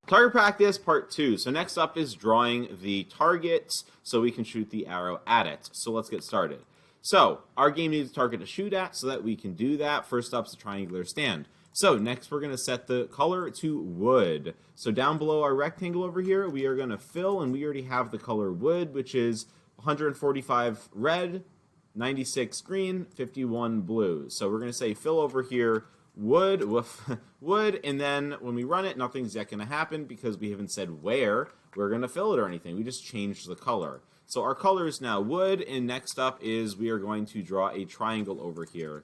Target practice part 2. So next up is drawing the targets so we can shoot the arrow at it. So let's get started. So our game needs a target to shoot at, so that we can do that. First up is a triangular stand. So next we're going to set the color to wood. So down below our rectangle over here, we are going to fill, and we already have the color wood, which is 145 red, 96 green, 51 blue. So we're going to say fill over here wood, wood, and then when we run it, nothing's yet going to happen because we haven't said where we're going to fill it or anything. We just changed the color. So our color is now wood, and next up is we are going to draw a triangle over here.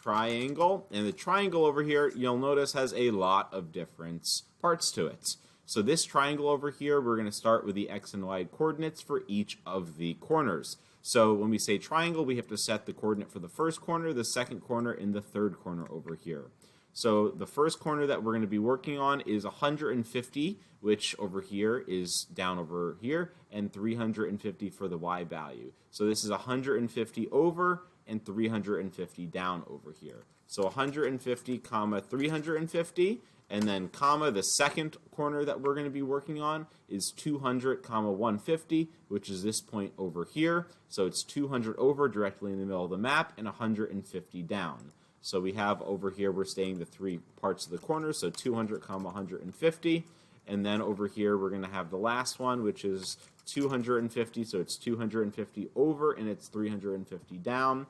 Triangle, and the triangle over here, you'll notice, has a lot of different parts to it. So this triangle over here, we're going to start with the x and y coordinates for each of the corners. So when we say triangle, we have to set the coordinate for the first corner, the second corner, and the third corner over here. So the first corner that we're going to be working on is 150, which over here is down over here, and 350 for the y value. So this is 150 over and 350 down over here. So 150, comma 350, and then comma, the second corner that we're going to be working on is 200, comma 150, which is this point over here. So it's 200 over directly in the middle of the map and 150 down. So we have over here, we're staying the three parts of the corner, so 200, comma 150. And then over here, we're going to have the last one, which is 250, so it's 250 over and it's 350 down.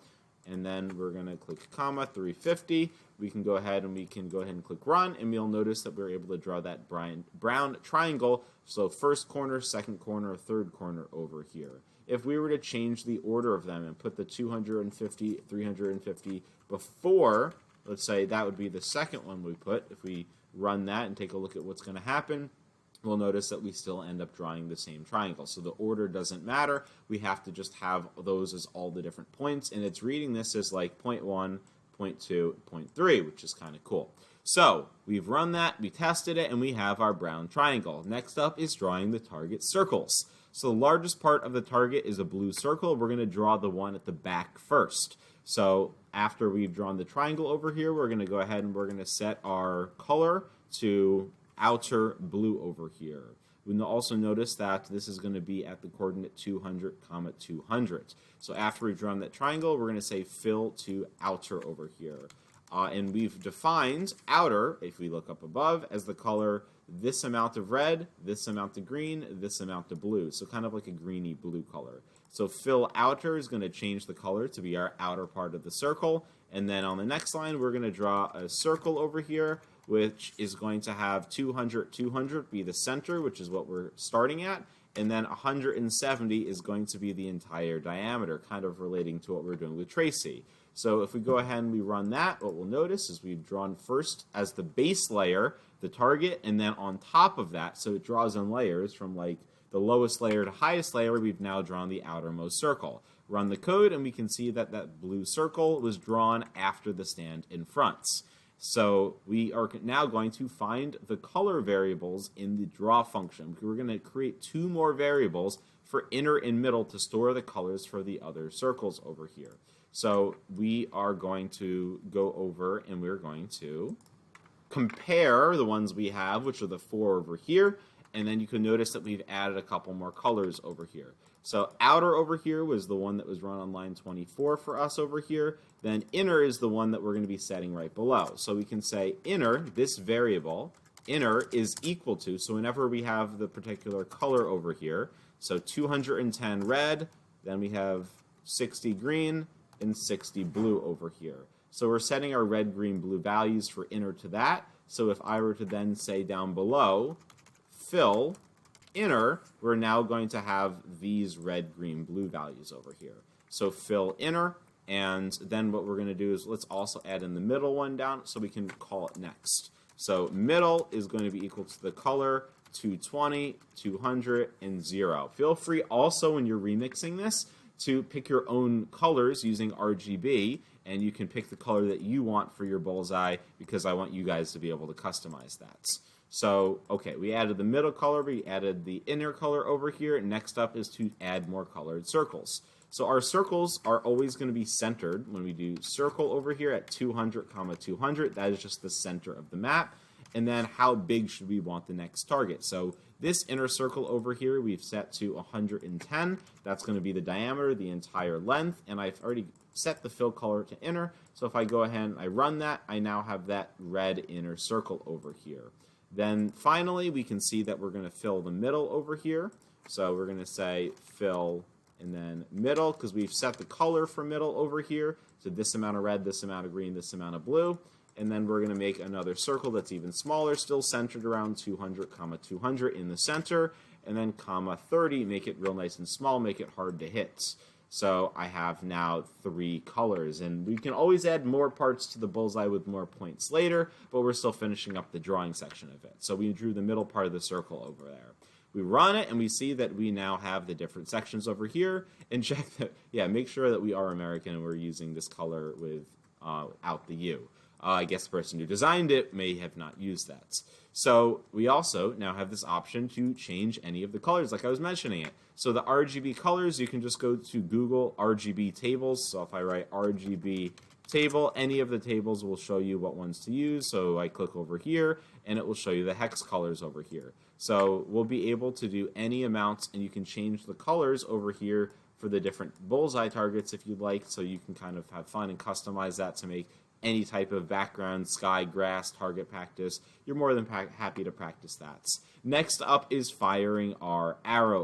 And then we're going to click comma 350. We can go ahead and click run, and you'll notice that we're able to draw that brown triangle. So first corner, second corner, third corner over here. If we were to change the order of them and put the 250, 350 before, let's say that would be the second one we put. If we run that and take a look at what's going to happen, we'll notice that we still end up drawing the same triangle. So the order doesn't matter. We have to just have those as all the different points, and it's reading this as like point 1, point 2, point 3, which is kind of cool. So we've run that, we tested it, and we have our brown triangle. Next up is drawing the target circles. So the largest part of the target is a blue circle. We're going to draw the one at the back first. So after we've drawn the triangle over here, we're going to go ahead and we're going to set our color to outer blue over here. We'll also notice that this is going to be at the coordinate 200, comma 200. So after we've drawn that triangle, we're going to say fill to outer over here. And we've defined outer, if we look up above, as the color this amount of red, this amount of green, this amount of blue. So kind of like a greeny blue color. So fill outer is going to change the color to be our outer part of the circle. And then on the next line, we're going to draw a circle over here, which is going to have 200, 200 be the center, which is what we're starting at. And then 170 is going to be the entire diameter, kind of relating to what we're doing with Tracy. So if we go ahead and we run that, what we'll notice is we've drawn first as the base layer, the target, and then on top of that, so it draws in layers from like the lowest layer to highest layer, we've now drawn the outermost circle. Run the code, and we can see that that blue circle was drawn after the stand in front. So we are now going to find the color variables in the draw function. We're going to create two more variables for inner and middle to store the colors for the other circles over here. So we are going to go over and we're going to compare the ones we have, which are the four over here, and then you can notice that we've added a couple more colors over here. So outer over here was the one that was run on line 24 for us over here. Then inner is the one that we're going to be setting right below. So we can say inner, this variable, inner is equal to, so whenever we have the particular color over here, so 210 red, then we have 60 green, and 60 blue over here. So we're setting our red, green, blue values for inner to that. So if I were to then say down below, fill inner, we're now going to have these red, green, blue values over here. So fill inner, and then what we're going to do is let's also add in the middle one down so we can call it next. So middle is going to be equal to the color 220, 200, and 0. Feel free also when you're remixing this to pick your own colors using RGB, and you can pick the color that you want for your bullseye because I want you guys to be able to customize that. So, okay, we added the middle color, we added the inner color over here. Next up is to add more colored circles. So our circles are always going to be centered when we do circle over here at 200, 200. That is just the center of the map. and then how big should we want the next target. So this inner circle over here we've set to 110. That's going to be the diameter, the entire length, and I've already set the fill color to inner. So if I go ahead and I run that, I now have that red inner circle over here. Then finally, we can see that we're going to fill the middle over here. So we're going to say fill and then middle, because we've set the color for middle over here. So this amount of red, this amount of green, this amount of blue. And then we're going to make another circle that's even smaller, still centered around 200, comma 200 in the center. And then comma 30, make it real nice and small, make it hard to hit. So I have now 3 colors, and we can always add more parts to the bullseye with more points later, but we're still finishing up the drawing section of it. So we drew the middle part of the circle over there. We run it, and we see that we now have the different sections over here, and check that, yeah, make sure that we are American and we're using this color without the U. I guess the person who designed it may have not used that. So we also now have this option to change any of the colors, like I was mentioning it. So the RGB colors, you can just go to Google RGB tables. So if I write RGB table, any of the tables will show you what ones to use. So I click over here, and it will show you the hex colors over here. So we'll be able to do any amounts, and you can change the colors over here for the different bullseye targets if you'd like. So you can kind of have fun and customize that to make any type of background, sky, grass, target practice. You're more than happy to practice that. Next up is firing our arrow